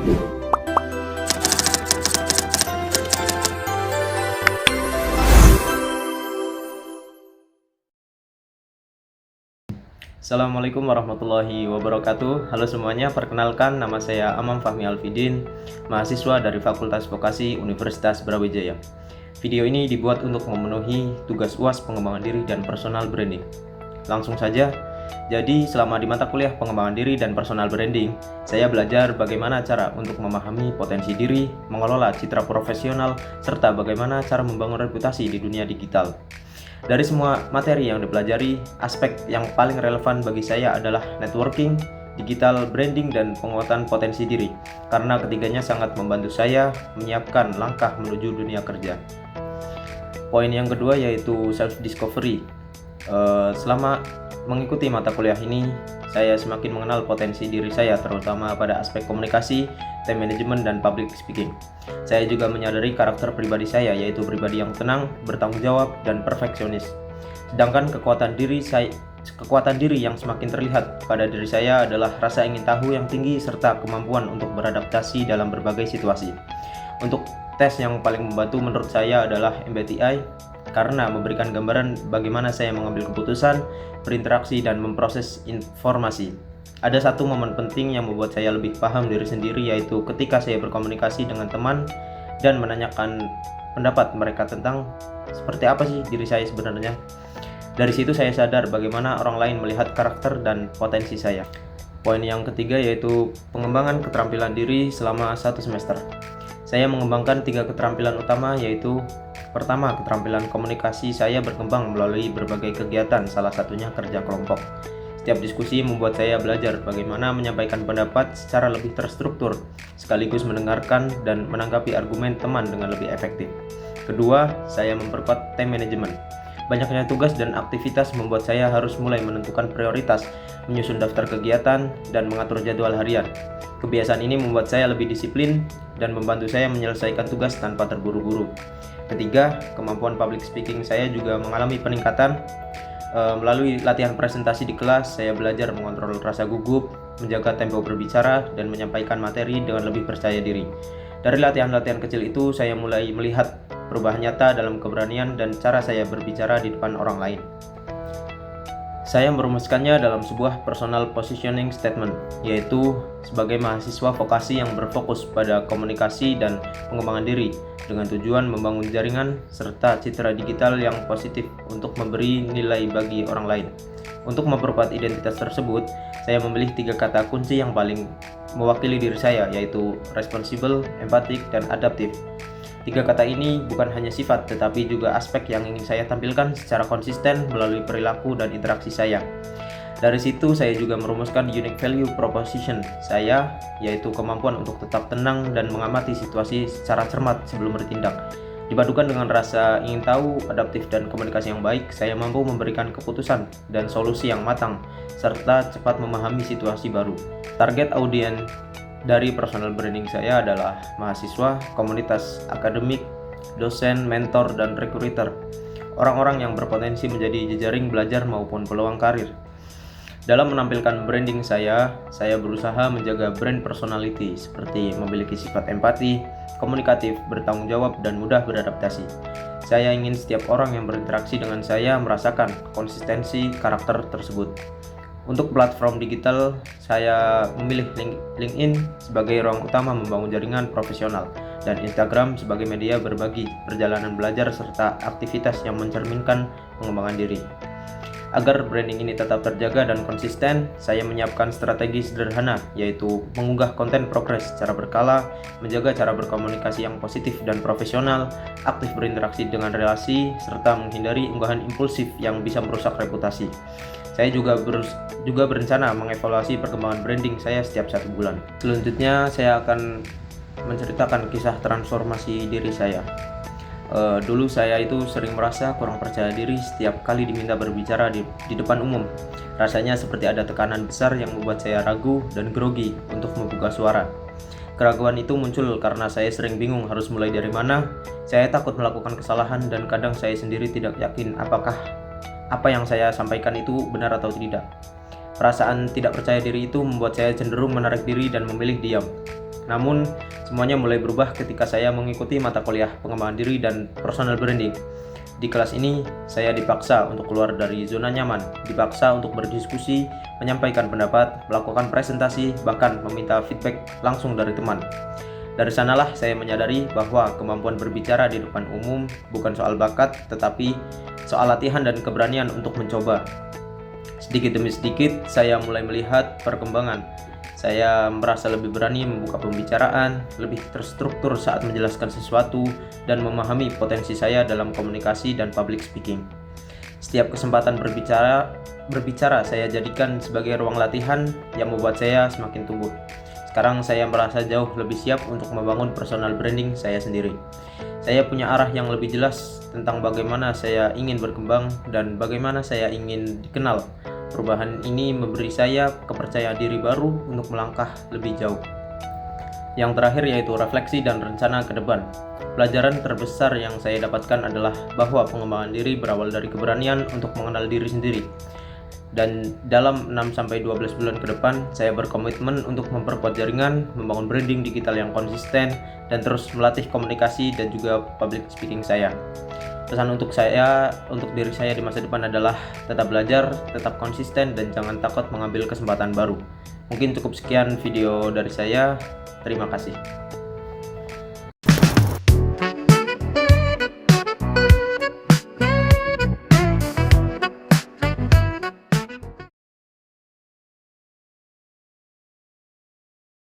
Assalamualaikum warahmatullahi wabarakatuh. Halo semuanya, perkenalkan nama saya Amam Fahmi Alfidin, mahasiswa dari Fakultas Vokasi Universitas Brawijaya. Video ini dibuat untuk memenuhi tugas UAS pengembangan diri dan personal branding. Langsung saja, jadi selama di mata kuliah pengembangan diri dan personal branding, saya belajar bagaimana cara untuk memahami potensi diri, mengelola citra profesional, serta bagaimana cara membangun reputasi di dunia digital. Dari semua materi yang dipelajari, aspek yang paling relevan bagi saya adalah networking, digital branding, dan penguatan potensi diri, karena ketiganya sangat membantu saya menyiapkan langkah menuju dunia kerja. Poin yang kedua yaitu self-discovery. Selama mengikuti mata kuliah ini, saya semakin mengenal potensi diri saya, terutama pada aspek komunikasi, time management, dan public speaking. Saya juga menyadari karakter pribadi saya, yaitu pribadi yang tenang, bertanggung jawab, dan perfeksionis. Sedangkan kekuatan diri yang semakin terlihat pada diri saya adalah rasa ingin tahu yang tinggi serta kemampuan untuk beradaptasi dalam berbagai situasi. Untuk tes yang paling membantu menurut saya adalah MBTI, karena memberikan gambaran bagaimana saya mengambil keputusan, berinteraksi, dan memproses informasi. Ada satu momen penting yang membuat saya lebih paham diri sendiri, yaitu ketika saya berkomunikasi dengan teman dan menanyakan pendapat mereka tentang seperti apa sih diri saya sebenarnya. Dari situ saya sadar bagaimana orang lain melihat karakter dan potensi saya. Poin yang ketiga yaitu pengembangan keterampilan diri selama 1 semester. Saya mengembangkan 3 keterampilan utama, yaitu pertama, keterampilan komunikasi saya berkembang melalui berbagai kegiatan, salah satunya kerja kelompok. Setiap diskusi membuat saya belajar bagaimana menyampaikan pendapat secara lebih terstruktur, sekaligus mendengarkan dan menanggapi argumen teman dengan lebih efektif. Kedua, saya memperkuat time management. Banyaknya tugas dan aktivitas membuat saya harus mulai menentukan prioritas, menyusun daftar kegiatan, dan mengatur jadwal harian. Kebiasaan ini membuat saya lebih disiplin dan membantu saya menyelesaikan tugas tanpa terburu-buru. Ketiga, kemampuan public speaking saya juga mengalami peningkatan. Melalui latihan presentasi di kelas, saya belajar mengontrol rasa gugup, menjaga tempo berbicara, dan menyampaikan materi dengan lebih percaya diri. Dari latihan-latihan kecil itu, saya mulai melihat perubahan nyata dalam keberanian dan cara saya berbicara di depan orang lain. Saya merumuskannya dalam sebuah personal positioning statement, yaitu sebagai mahasiswa vokasi yang berfokus pada komunikasi dan pengembangan diri dengan tujuan membangun jaringan serta citra digital yang positif untuk memberi nilai bagi orang lain. Untuk memperkuat identitas tersebut, saya memilih 3 kata kunci yang paling mewakili diri saya, yaitu responsible, empatik, dan adaptif. 3 kata ini bukan hanya sifat, tetapi juga aspek yang ingin saya tampilkan secara konsisten melalui perilaku dan interaksi saya. Dari situ saya juga merumuskan unique value proposition saya, yaitu kemampuan untuk tetap tenang dan mengamati situasi secara cermat sebelum bertindak. Dipadukan dengan rasa ingin tahu, adaptif, dan komunikasi yang baik, saya mampu memberikan keputusan dan solusi yang matang, serta cepat memahami situasi baru. Target audiens dari personal branding saya adalah mahasiswa, komunitas akademik, dosen, mentor, dan recruiter. Orang-orang yang berpotensi menjadi jejaring belajar maupun peluang karir. Dalam menampilkan branding saya berusaha menjaga brand personality seperti memiliki sifat empati, komunikatif, bertanggung jawab, dan mudah beradaptasi. Saya ingin setiap orang yang berinteraksi dengan saya merasakan konsistensi karakter tersebut. Untuk platform digital, saya memilih LinkedIn sebagai ruang utama membangun jaringan profesional dan Instagram sebagai media berbagi perjalanan belajar serta aktivitas yang mencerminkan pengembangan diri. Agar branding ini tetap terjaga dan konsisten, saya menyiapkan strategi sederhana, yaitu mengunggah konten progres secara berkala, menjaga cara berkomunikasi yang positif dan profesional, aktif berinteraksi dengan relasi, serta menghindari unggahan impulsif yang bisa merusak reputasi. Saya juga berencana mengevaluasi perkembangan branding saya setiap 1 bulan. Selanjutnya, saya akan menceritakan kisah transformasi diri saya. Dulu saya itu sering merasa kurang percaya diri setiap kali diminta berbicara di depan umum. Rasanya seperti ada tekanan besar yang membuat saya ragu dan grogi untuk membuka suara. Keraguan itu muncul karena saya sering bingung harus mulai dari mana. Saya takut melakukan kesalahan dan kadang saya sendiri tidak yakin apakah apa yang saya sampaikan itu benar atau tidak. Perasaan tidak percaya diri itu membuat saya cenderung menarik diri dan memilih diam. Namun, semuanya mulai berubah ketika saya mengikuti mata kuliah pengembangan diri dan personal branding. Di kelas ini, saya dipaksa untuk keluar dari zona nyaman, dipaksa untuk berdiskusi, menyampaikan pendapat, melakukan presentasi, bahkan meminta feedback langsung dari teman. Dari sanalah saya menyadari bahwa kemampuan berbicara di depan umum bukan soal bakat, tetapi soal latihan dan keberanian untuk mencoba. Sedikit demi sedikit, saya mulai melihat perkembangan. Saya merasa lebih berani membuka pembicaraan, lebih terstruktur saat menjelaskan sesuatu, dan memahami potensi saya dalam komunikasi dan public speaking. Setiap kesempatan berbicara saya jadikan sebagai ruang latihan yang membuat saya semakin tumbuh. Sekarang saya merasa jauh lebih siap untuk membangun personal branding saya sendiri. Saya punya arah yang lebih jelas tentang bagaimana saya ingin berkembang dan bagaimana saya ingin dikenal. Perubahan ini memberi saya kepercayaan diri baru untuk melangkah lebih jauh. Yang terakhir yaitu refleksi dan rencana ke depan. Pelajaran terbesar yang saya dapatkan adalah bahwa pengembangan diri berawal dari keberanian untuk mengenal diri sendiri. Dan dalam 6-12 bulan ke depan, saya berkomitmen untuk memperkuat jaringan, membangun branding digital yang konsisten, dan terus melatih komunikasi dan juga public speaking saya. Pesan untuk diri saya di masa depan adalah tetap belajar, tetap konsisten, dan jangan takut mengambil kesempatan baru. Mungkin cukup sekian video dari saya. Terima kasih.